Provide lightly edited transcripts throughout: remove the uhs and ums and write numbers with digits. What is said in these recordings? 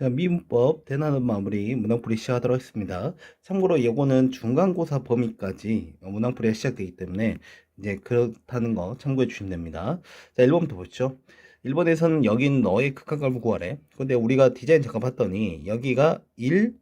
자, 미분법 대나는 마무리 문항풀이 시작하도록 하겠습니다. 참고로 이거는 중간고사 범위까지 문항풀이가 시작되기 때문에 이제 그렇다는 거 참고해 주시면 됩니다. 자, 1번부터 보시죠. 1번에서는 여긴 너의 극한값을 구하래. 근데 우리가 디자인 잠깐 봤더니 여기가 1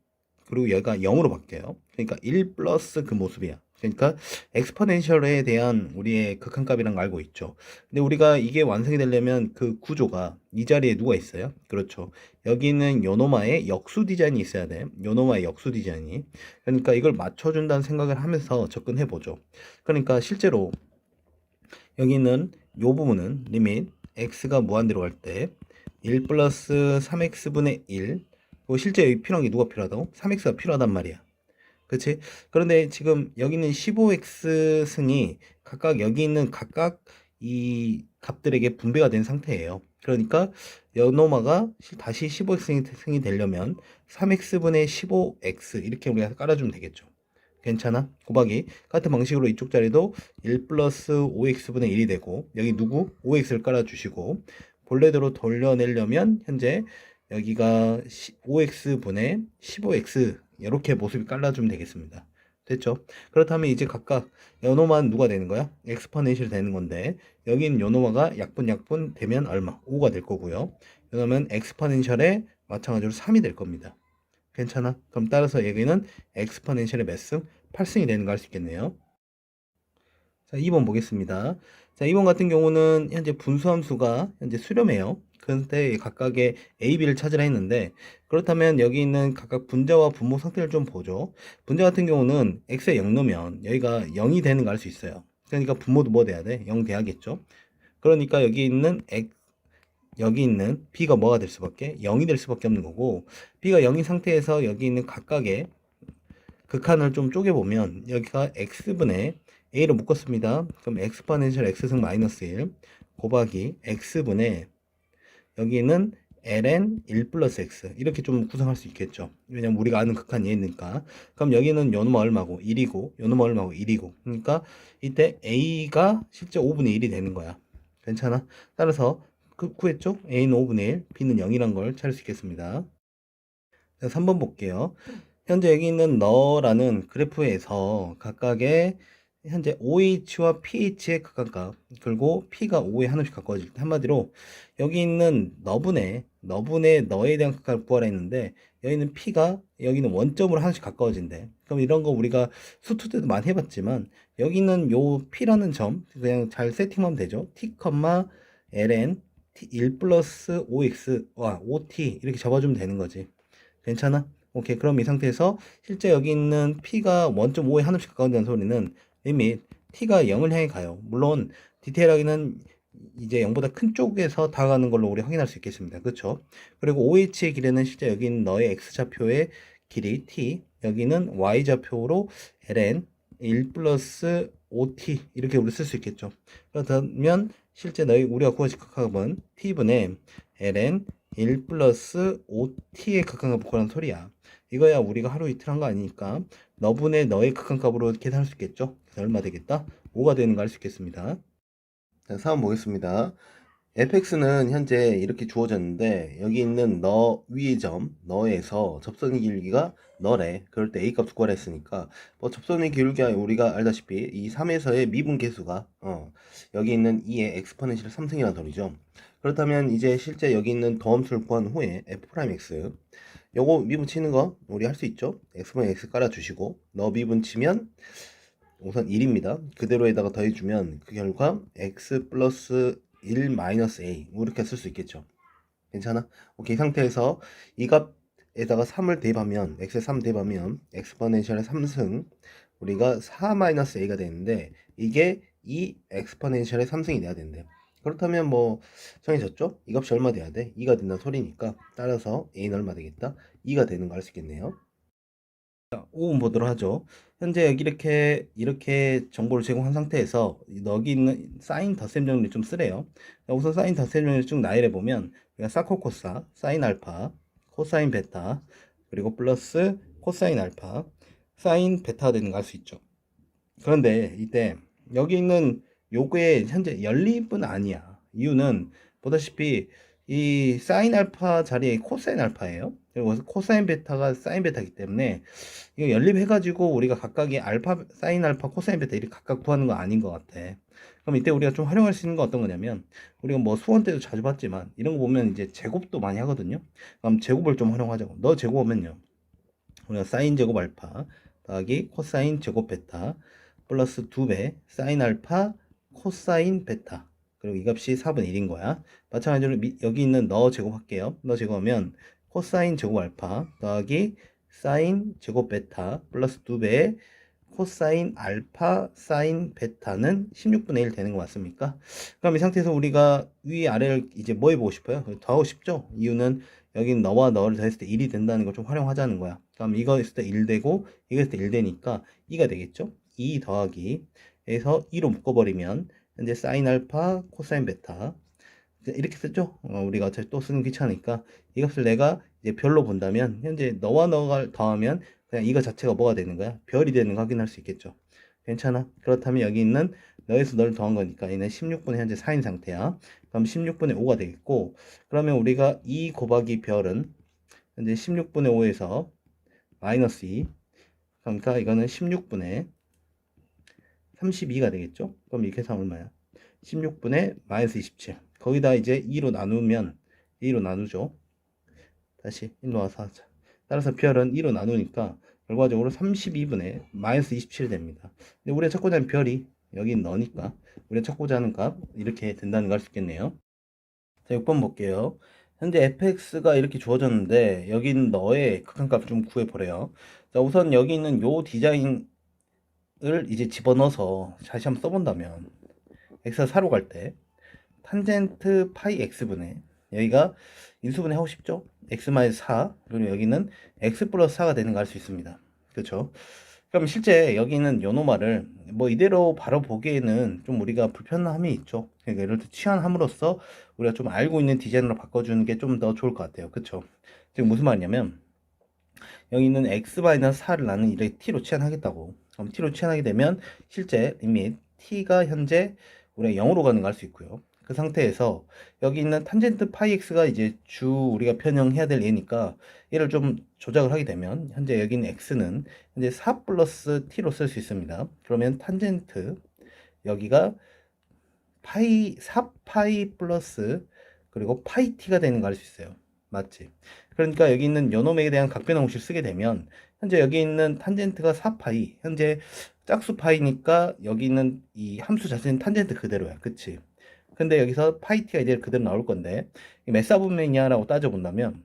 그리고 여기가 0으로 바뀌어요. 그러니까 1 플러스 그 모습이야. 그러니까 엑스포넨셜에 대한 우리의 극한값이란 걸 알고 있죠. 근데 우리가 이게 완성이 되려면 그 구조가 이 자리에 누가 있어요? 그렇죠. 여기는 요노마의 역수 디자인이 있어야 돼. 요노마의 역수 디자인이. 그러니까 이걸 맞춰준다는 생각을 하면서 접근해 보죠. 그러니까 실제로 여기는 요 부분은 리밋 x가 무한대로 갈 때 1 플러스 3x분의 1 실제 여기 필요한 게 누가 필요하다고? 3x가 필요하단 말이야. 그치? 그런데 지금 여기 있는 15x 승이 각각 여기 있는 각각 이 값들에게 분배가 된 상태예요. 그러니까 요노마가 다시 15x 승이 되려면 3x분의 15x 이렇게 우리가 깔아주면 되겠죠. 괜찮아? 곱하기 같은 방식으로 이쪽 자리도 1 플러스 5x분의 1이 되고 여기 누구? 5x를 깔아주시고 본래대로 돌려내려면 현재 여기가 5x분의 15x 이렇게 모습이 깔라주면 되겠습니다. 됐죠? 그렇다면 이제 각각 요노마는 누가 되는 거야? 엑스포넨셜이 되는 건데 여기는 요노마가 약분 되면 얼마? 5가 될 거고요. 그러면 엑스포넨셜에 마찬가지로 3이 될 겁니다. 괜찮아? 그럼 따라서 여기는 엑스포넨셜의 몇 승? 8승이 되는 거 알 수 있겠네요. 자, 2번 보겠습니다. 자, 2번 같은 경우는 현재 분수함수가 현재 수렴해요. 그런데 각각의 A, B를 찾으라 했는데 그렇다면 여기 있는 각각 분자와 분모 상태를 좀 보죠. 분자 같은 경우는 X에 0 넣으면 여기가 0이 되는 거 알 수 있어요. 그러니까 분모도 뭐 돼야 돼? 0 돼야겠죠. 그러니까 여기 있는 B가 뭐가 될 수밖에? 0이 될 수밖에 없는 거고 B가 0인 상태에서 여기 있는 각각의 극한을 좀 쪼개보면 여기가 x분의 a로 묶었습니다. 그럼 엑스포넨셜 x승 마이너스 1 곱하기 x분의 여기는 ln 1 플러스 x 이렇게 좀 구성할 수 있겠죠. 왜냐면 우리가 아는 극한이 얘니까. 그럼 여기는 요놈 얼마고 1이고 요놈 얼마고 1이고 그러니까 이때 a가 실제 5분의 1이 되는 거야. 괜찮아? 따라서 구했죠? a는 5분의 1, b는 0이란 걸 찾을 수 있겠습니다. 자, 3번 볼게요. 현재 여기 있는 너라는 그래프에서 각각의 현재 OH와 pH의 극한값 그리고 P가 5에 하나씩 가까워질 때 한마디로 여기 있는 너분의 너에 대한 극한을 구하라 했는데 여기는 P가 여기는 원점으로 하나씩 가까워진대. 그럼 이런 거 우리가 수투 때도 많이 해봤지만 여기 있는 요 P라는 점 그냥 잘 세팅하면 되죠. T, ln 1 플러스 5x와 5t 이렇게 잡아주면 되는 거지. 괜찮아? 오케이. 그럼 이 상태에서 실제 여기 있는 P가 1.5에 하나씩 가까운다는 소리는 이미 T가 0을 향해 가요. 물론 디테일하게는 이제 0보다 큰 쪽에서 다가가는 걸로 우리 확인할 수 있겠습니다. 그렇죠? 그리고 OH의 길이는 실제 여기 있는 너의 X좌표의 길이 T, 여기는 Y좌표로 ln 1 플러스 5T 이렇게 우리 쓸 수 있겠죠. 그렇다면 실제 우리가 구할 극한값은 T분의 ln 1 플러스 5t의 극한값을 구하는 소리야. 이거야 우리가 하루 이틀 한 거 아니니까 너분의 너의 극한값으로 계산할 수 있겠죠? 그래서 얼마 되겠다? 5가 되는 거 알 수 있겠습니다. 자, 4번 보겠습니다. fx는 현재 이렇게 주어졌는데 여기 있는 너 위의 점 너에서 접선의 기울기가 너래. 그럴 때 a값 구하라 했으니까 뭐 접선의 기울기가 우리가 알다시피 이 3에서의 미분 계수가 여기 있는 2의 엑스포넨셜 3승이라는 소리죠. 그렇다면 이제 실제 여기 있는 더함수를 구한 후에 f'x 요거 미분 치는 거 우리 할 수 있죠. x분의 x 깔아주시고 너 미분 치면 우선 1입니다. 그대로에다가 더해주면 그 결과 x 플러스 1 마이너스 a 이렇게 쓸 수 있겠죠. 괜찮아? 오케이. 이 상태에서 이 값에다가 3을 대입하면 x에 3 대입하면 엑스포넨셜의 3승 우리가 4 마이너스 a가 되는데 이게 이 엑스포넨셜의 3승이 돼야 된대요. 그렇다면 뭐 정해졌죠? 이 값이 얼마 돼야 돼? 2가 된다는 소리니까 따라서 a는 얼마 되겠다? 2가 되는 거 알 수 있겠네요. 자, 5번 보도록 하죠. 현재 여기 이렇게 정보를 제공한 상태에서 여기 있는 사인 덧셈 정리를 좀 쓰래요. 자, 우선 사인 덧셈 정리를 쭉 나열해 보면 우리가 사코코사, 사인 알파, 코사인 베타, 그리고 플러스 코사인 알파, 사인 베타가 되는 거 알 수 있죠. 그런데 이때 여기 있는 요게 현재 연립은 아니야. 이유는 보다시피 이 사인 알파 자리에 코사인 알파예요. 그리고 코사인 베타가 사인 베타이기 때문에 이거 연립해가지고 우리가 각각의 알파, 사인 알파, 코사인 베타 이렇게 각각 구하는 거 아닌 것 같아. 그럼 이때 우리가 좀 활용할 수 있는 건 어떤 거냐면, 우리가 뭐 수원 때도 자주 봤지만 이런 거 보면 이제 제곱도 많이 하거든요. 그럼 제곱을 좀 활용하자고. 너 제곱하면요, 우리가 사인 제곱 알파 더하기 코사인 제곱 베타 플러스 2배 사인 알파 코사인 베타, 그리고 이 값이 4분의 1인 거야. 마찬가지로 여기 있는 너 제곱할게요. 너 제곱하면 코사인 제곱 알파 더하기 사인 제곱 베타 플러스 2배 코사인 알파 사인 베타는 16분의 1 되는 거 맞습니까? 그럼 이 상태에서 우리가 위아래를 이제 뭐 해보고 싶어요? 더하고 싶죠? 이유는 여긴 너와 너를 더했을 때 1이 된다는 걸 좀 활용하자는 거야. 그럼 이거 했을 때 1 되고 이거 했을 때 1 되니까 2가 되겠죠? 2 더하기 해서 2로 묶어버리면 현재 사인 알파 코사인 베타 이렇게 쓰죠? 우리가 어차피 또 쓰는 귀찮으니까 이 값을 내가 이제 별로 본다면 현재 너와 너가 더하면 그냥 이거 자체가 뭐가 되는 거야? 별이 되는 거 확인할 수 있겠죠? 괜찮아? 그렇다면 여기 있는 너에서 너를 더한 거니까 얘는 16분의 현재 4인 상태야. 그럼 16분의 5가 되겠고, 그러면 우리가 2 곱하기 별은 현재 16분의 5에서 마이너스 2, 그러니까 이거는 16분의 32가 되겠죠? 그럼 이렇게 해서 얼마야? 16분의 마이너스 27. 거기다 이제 2로 나누면 2로 나누죠. 다시 1로 와서 하자. 따라서 별은 2로 나누니까 결과적으로 32분의 마이너스 27이 됩니다. 근데 우리가 찾고자 하는 별이 여기 너니까 우리가 찾고자 하는 값 이렇게 된다는 걸 알 수 있겠네요. 자, 6번 볼게요. 현재 fx가 이렇게 주어졌는데 여기 있는 너의 극한값 좀 구해보래요. 자, 우선 여기 있는 요 디자인을 이제 집어넣어서 다시 한번 써본다면 x가 4로 갈 때 탄젠트 파이 x분의, 여기가 인수분해 하고 싶죠? x 마이너스 4, 그리고 여기는 x 플러스 4가 되는 거 알 수 있습니다. 그렇죠? 그럼 실제 여기 있는 요노말을 뭐 이대로 바로 보기에는 좀 우리가 불편함이 있죠. 그러니까 이럴 때 치환함으로써 우리가 좀 알고 있는 디자인으로 바꿔주는 게 좀 더 좋을 것 같아요. 그쵸? 지금 무슨 말이냐면 여기 있는 x 마이너스 4를 나는 이렇게 t로 치환하겠다고. 그럼 t로 치환하게 되면 실제 리밋 t가 현재 우리가 0으로 가는 거 알 수 있고요. 그 상태에서 여기 있는 탄젠트 파이 x가 이제 주 우리가 변형해야 될 얘니까 얘를 좀 조작을 하게 되면 현재 여기 있는 x는 현재 4 플러스 t로 쓸 수 있습니다. 그러면 탄젠트 여기가 파이 4파이 플러스 그리고 파이 t가 되는 거 알 수 있어요. 맞지? 그러니까 여기 있는 요놈에 대한 각변 공식을 쓰게 되면 현재 여기 있는 탄젠트가 4파이, 현재 짝수 파이니까 여기 있는 이 함수 자체는 탄젠트 그대로야. 그치? 근데 여기서 파이 t가 이제 그대로 나올 건데 몇 사분면이냐라고 따져본다면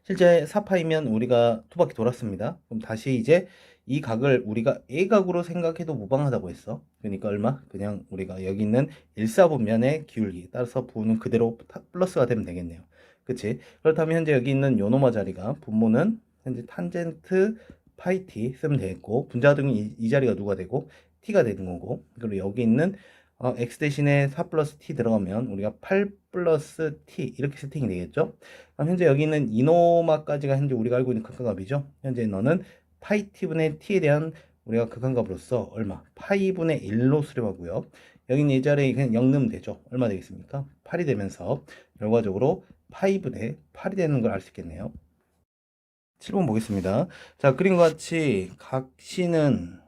실제 4파이면 우리가 두 바퀴 돌았습니다. 그럼 다시 이제 이 각을 우리가 A각으로 생각해도 무방하다고 했어. 그러니까 얼마? 그냥 우리가 여기 있는 1사분면의 기울기 따라서 부호는 그대로 플러스가 되면 되겠네요. 그치? 그렇다면 현재 여기 있는 요노마 자리가 분모는 현재 탄젠트 파이 t 쓰면 되겠고 분자 등이 이 자리가 누가 되고 t가 되는 거고, 그리고 여기 있는 x 대신에 4 플러스 t 들어가면 우리가 8 플러스 t 이렇게 세팅이 되겠죠. 그럼 현재 여기 있는 이노마까지가 현재 우리가 알고 있는 극한값이죠. 현재 너는 파이 t분의 t에 대한 우리가 극한값으로서 얼마? 파이분의 1로 수렴하고요. 여기 있는 이 자리에 그냥 0 넣으면 되죠. 얼마 되겠습니까? 8이 되면서 결과적으로 파이분의 8이 되는 걸 알 수 있겠네요. 7번 보겠습니다. 자, 그림과 같이 각 C는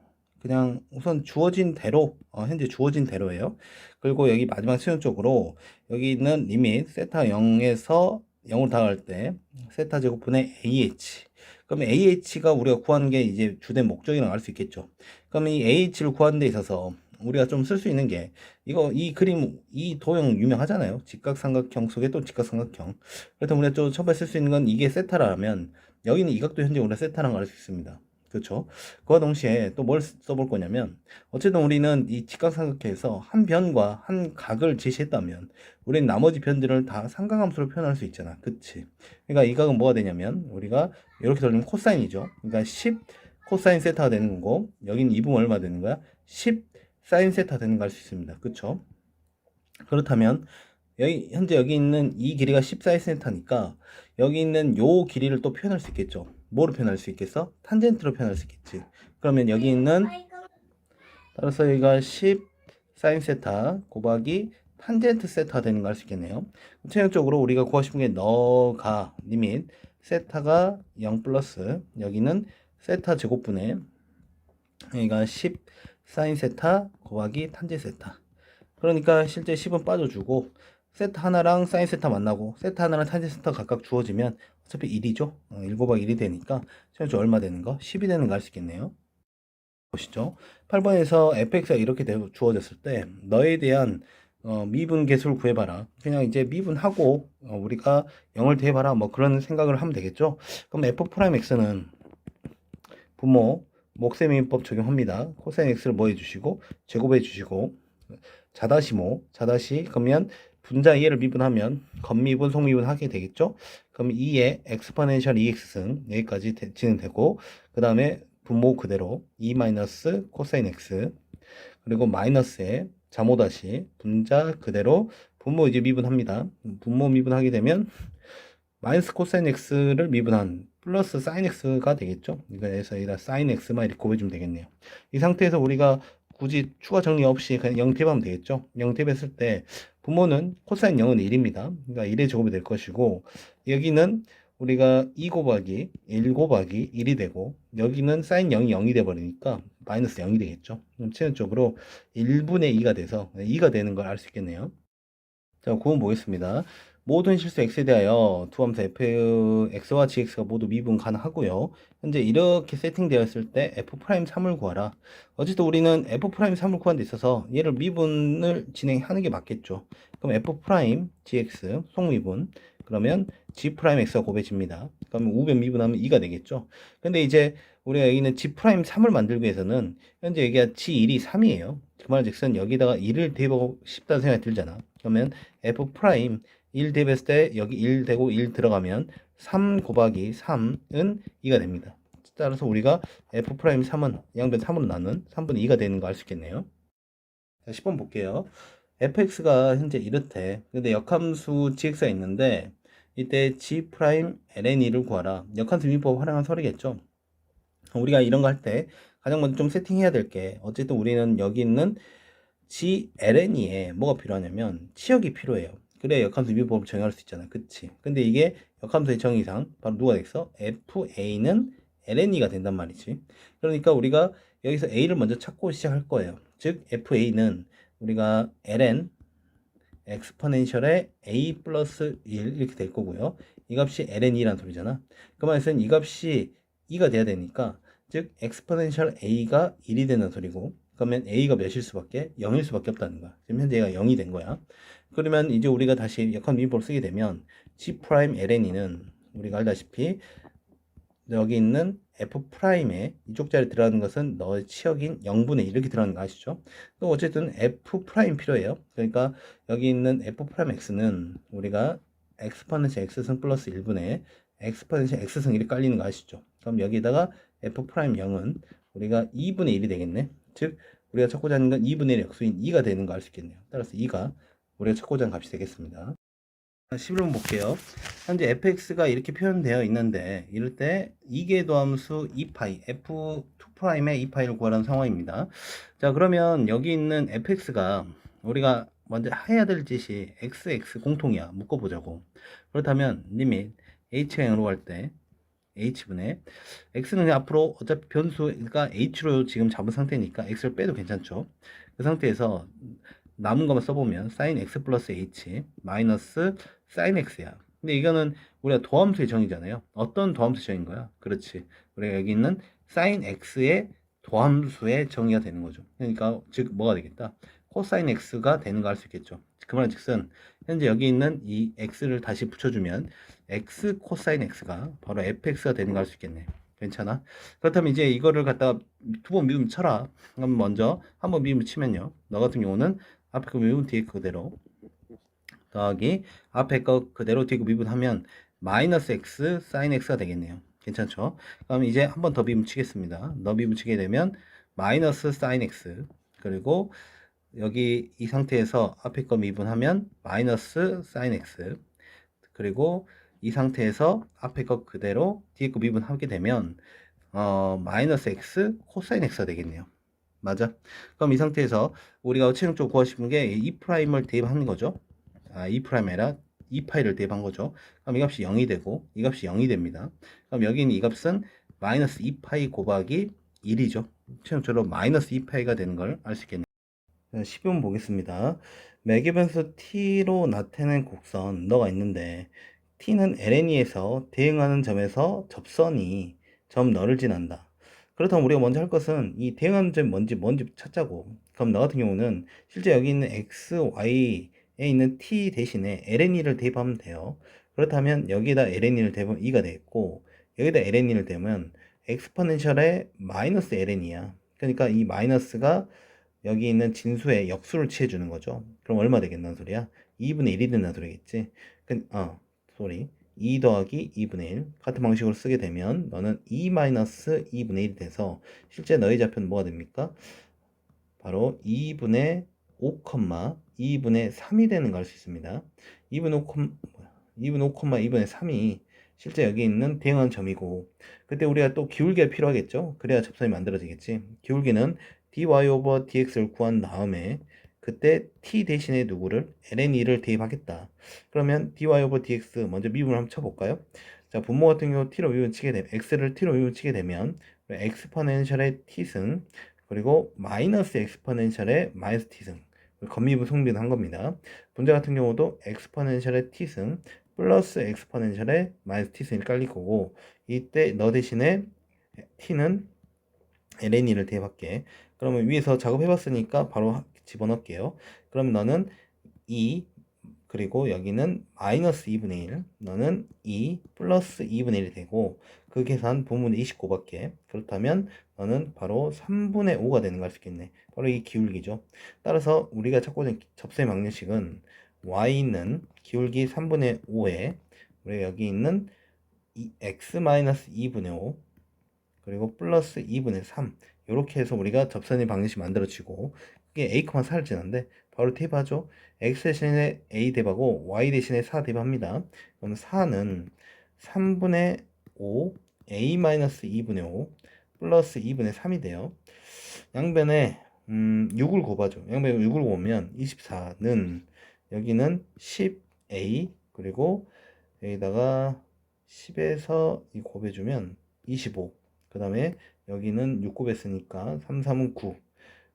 그냥 우선 주어진 대로, 현재 주어진 대로예요. 그리고 여기 마지막 수능 쪽으로 여기 있는 리밋 세타 0에서 0으로 다가갈 때 세타 제곱분의 AH. 그러면 AH가 우리가 구하는 게 이제 주된 목적이라고 알 수 있겠죠. 그러면 이 AH를 구하는 데 있어서 우리가 좀 쓸 수 있는 게 이 그림, 이 도형 유명하잖아요. 직각삼각형 속에 또 직각삼각형. 그렇다면 우리가 좀 처음에 쓸 수 있는 건 이게 세타라면 여기는 이 각도 현재 우리가 세타라는 걸 알 수 있습니다. 그렇죠? 그와 동시에 또 뭘 써볼 거냐면 어쨌든 우리는 이 직각삼각형에서 한 변과 한 각을 제시했다면 우리는 나머지 변들을 다 삼각함수로 표현할 수 있잖아. 그치? 그러니까 이 각은 뭐가 되냐면 우리가 이렇게 돌리면 코사인이죠. 그러니까 10 코사인 세타가 되는 거고 여기는 이 부분 얼마 되는 거야? 10 사인 세타 되는 거 알 수 있습니다. 그쵸? 그렇다면 현재 여기 있는 이 길이가 14cm니까 여기 있는 요 길이를 또 표현할 수 있겠죠. 뭐로 표현할 수 있겠어? 탄젠트로 표현할 수 있겠지. 그러면 여기 있는 따라서 여기가 10 sin 세타 곱하기 탄젠트 세타 되는 거 알 수 있겠네요. 최종적으로 우리가 구하고 싶은 게 너가 리밋 세타가 0 플러스 여기는 세타 제곱분의 여기가 10 사인 세타 곱하기 탄젠 세타. 그러니까 실제 10은 빠져주고 세타 하나랑 사인 세타 만나고 세타 하나랑 탄젠 세타 각각 주어지면 어차피 1이죠. 1 곱하기 1이 되니까 최종적으로 얼마 되는 거? 10이 되는 거 알 수 있겠네요. 보시죠. 8번에서 fx가 이렇게 주어졌을 때 너에 대한 미분 계수를 구해봐라. 그냥 이제 미분하고 우리가 0을 대해봐라. 뭐 그런 생각을 하면 되겠죠. 그럼 f'x는 분모 목세미법 적용합니다. 코사인 x를 뭐 해주시고 제곱해 주시고 자다시 자다시 그러면 분자 2를 미분하면 겉미분 속미분 하게 되겠죠. 그럼 2의 엑스포넨셜 2x승 여기까지 진행되고 그 다음에 분모 그대로 2 마이너스 코사인 x 그리고 마이너스에 자모다시 분자 그대로 분모 이제 미분합니다. 분모 미분하게 되면 마이너스 코사인 x를 미분한 플러스 사인 x가 되겠죠. 그래서 여기다 사인 x만 이렇게 곱해주면 되겠네요. 이 상태에서 우리가 굳이 추가 정리 없이 그냥 0 대입하면 되겠죠. 0 대입했을 때 분모는 코사인 0은 1입니다. 그러니까 1의 제곱이 될 것이고 여기는 우리가 2 곱하기 1 곱하기 1이 되고 여기는 사인 0이 0이 돼버리니까 마이너스 0이 되겠죠. 그럼 최종적으로 1분의 2가 돼서 2가 되는 걸 알 수 있겠네요. 자, 구문 보겠습니다. 모든 실수 x에 대하여 두 함수 fx와 gx가 모두 미분 가능하고요. 현재 이렇게 세팅되었을 때 f'3을 구하라. 어쨌든 우리는 f'3을 구하는 데 있어서 얘를 미분을 진행하는 게 맞겠죠. 그럼 f' gx 속미분 그러면 g'x가 곱해집니다. 그러면 우변 미분하면 2가 되겠죠. 근데 이제 우리가 여기는 g'3을 만들기 위해서는 현재 여기가 g1이 3이에요. 그 말즉슨 여기다가 1을 대입하고 싶다는 생각이 들잖아. 그러면 f' 1 대입했을 때 여기 1 되고 1 들어가면 3 곱하기 3은 2가 됩니다. 따라서 우리가 f'3은 양변 3으로 나눈 3분의 2가 되는 거 알 수 있겠네요. 자, 10번 볼게요. fx가 현재 이렇대. 근데 역함수 gx가 있는데 이때 g'-ln을 구하라. 역함수 미분법 활용한 설이겠죠. 우리가 이런 거 할 때 가장 먼저 좀 세팅해야 될 게 어쨌든 우리는 여기 있는 gln에 뭐가 필요하냐면 치역이 필요해요. 그래야 역함수 미분법을 정의할 수 있잖아. 그치? 근데 이게 역함수의 정의상 바로 누가 되겠어? fa는 ln이가 된단 말이지. 그러니까 우리가 여기서 a를 먼저 찾고 시작할 거예요. 즉 fa는 우리가 ln 엑스포넨셜의 a 플러스 1 이렇게 될 거고요. 이 값이 ln이란 소리잖아. 그 말은 이 값이 2가 돼야 되니까 즉 엑스포넨셜 a가 1이 되는 소리고 그러면 a가 몇일 수밖에? 0일 수밖에 없다는 거야. 지금 현재 얘가 0이 된 거야. 그러면 이제 우리가 다시 역함 미분법을 쓰게 되면 g'-ln이는 우리가 알다시피 여기 있는 f'에 이쪽 자리에 들어가는 것은 너의 치역인 0분의 1 이렇게 들어가는 거 아시죠? 또 어쨌든 f' 필요해요. 그러니까 여기 있는 f'x는 우리가 엑스포넨셜 x승 플러스 1분의 엑스포넨셜 x승 1이 깔리는 거 아시죠? 그럼 여기다가 f'0은 우리가 2분의 1이 되겠네. 즉 우리가 찾고자 하는 건 2분의 1의 역수인 2가 되는 거 알 수 있겠네요. 따라서 2가 우리가 찾고자 하는 값이 되겠습니다. 11번 볼게요. 현재 fx가 이렇게 표현되어 있는데 이럴 때 이계도함수 2파이 f2'의 2파이를 구하라는 상황입니다. 자, 그러면 여기 있는 fx가 우리가 먼저 해야 될 짓이 x 공통이야. 묶어보자고. 그렇다면 리밋 h가 0으로 갈 때 h분의 x는 앞으로 어차피 변수가 h로 지금 잡은 상태니까 x를 빼도 괜찮죠. 그 상태에서 남은 것만 써보면 sin x 플러스 h 마이너스 sin x야. 근데 이거는 우리가 도함수의 정의잖아요. 어떤 도함수의 정의인 거야? 그렇지. 우리가 여기 있는 sin x의 도함수의 정의가 되는 거죠. 그러니까 즉 뭐가 되겠다? 코사인 x가 되는 거 알 수 있겠죠. 그 말은 즉슨 현재 여기 있는 이 x를 다시 붙여주면 x 코사인 x가 바로 fx가 되는 거 알 수 있겠네. 괜찮아? 그렇다면 이제 이거를 갖다가 두 번 미분 쳐라. 그럼 먼저 한 번 미분 치면요. 너 같은 경우는 앞에 거 미분 뒤에 그대로 더하기 앞에 거 그대로 뒤에 거 미분하면 마이너스 x 사인 x가 되겠네요. 괜찮죠? 그럼 이제 한 번 더 미분 치겠습니다. 더 미분 치게 되면 마이너스 사인 x 그리고 여기 이 상태에서 앞에 거 미분하면 마이너스 사인 x 그리고 이 상태에서 앞에 거 그대로 뒤에 거 미분하게 되면 마이너스 x 코사인 x가 되겠네요. 맞아. 그럼 이 상태에서 우리가 최종적으로 구하고 싶은 게 E 프라임을 대입하는 거죠. 아, E 프라임 아니라 E 파이를 대입한 거죠. 그럼 이 값이 0이 되고 이 값이 0이 됩니다. 그럼 여기 있는 이 값은 마이너스 2파이 곱하기 1이죠. 최종적으로 마이너스 2파이가 되는 걸 알 수 있겠네요. 12번 보겠습니다. 매개변수 t로 나타낸 곡선 너가 있는데 t는 LNE에서 대응하는 점에서 접선이 점 너를 지난다. 그렇다면 우리가 먼저 할 것은 이 대응하는 점이 뭔지 찾자고. 그럼 나 같은 경우는 실제 여기 있는 x, y에 있는 t 대신에 LNE를 대입하면 돼요. 그렇다면 여기에다 LNE를 대입하면 2가 되겠고 여기다 LNE를 대면 엑스포넨셜의 마이너스 LNE야. 그러니까 이 마이너스가 여기 있는 진수의 역수를 취해주는 거죠. 그럼 얼마 되겠다는 소리야? 2분의 1이 된다는 소리겠지? 소리. 2 더하기 2분의 1. 같은 방식으로 쓰게 되면 너는 2 마이너스 2분의 1이 돼서 실제 너의 좌표는 뭐가 됩니까? 바로 2분의 5, 2분의 3이 되는 걸 알 수 있습니다. 2분의 5, 2분의 5, 2분의 3이 실제 여기 있는 대응한 점이고 그때 우리가 또 기울기가 필요하겠죠? 그래야 접선이 만들어지겠지. 기울기는 dy over dx를 구한 다음에 그때 t 대신에 누구를 ln을 대입하겠다. 그러면 dy over dx 먼저 미분을 한번 쳐볼까요? 자, 분모 같은 경우 t로 미분 치게 되면 x를 t로 미분 치게 되면 엑스포넨셜의 t승 그리고 마이너스 엑스포넨셜의 마이너스 t승 건미분 성비는 한 겁니다. 분자 같은 경우도 엑스포넨셜의 t승 플러스 엑스포넨셜의 마이너스 t승이 깔릴 거고 이때 너 대신에 t는 ln을 대입할게. 그러면 위에서 작업해봤으니까 바로 집어넣을게요. 그럼 너는 2 그리고 여기는 마이너스 2분의 1 너는 2 플러스 2분의 1이 되고 그 계산 분모는 29밖에 그렇다면 너는 바로 3분의 5가 되는 걸 알 수 있겠네. 바로 이 기울기죠. 따라서 우리가 찾고자 하는 접선의 방정식은 y는 기울기 3분의 5에 우리가 여기 있는 x-2분의 5 그리고 플러스 2분의 3 이렇게 해서 우리가 접선의 방정식 만들어지고 그게 a, 4를 지는데 바로 대입하죠. x 대신에 a 대입하고 y 대신에 4 대입합니다. 그럼 4는 3분의 5 a-2분의 5 플러스 2분의 3이 돼요. 양변에 6을 곱하죠. 양변에 6을 곱으면 24는 여기는 10a 그리고 여기다가 10에서 이 곱해주면 25. 그 다음에 여기는 6 곱했으니까 3, 3은 9.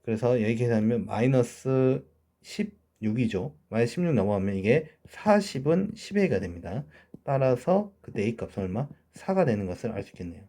그래서 여기 계산하면 마이너스 16이죠. 마이너스 16 넘어가면 이게 40은 10a가 됩니다. 따라서 그때 a 값은 얼마? 4가 되는 것을 알 수 있겠네요.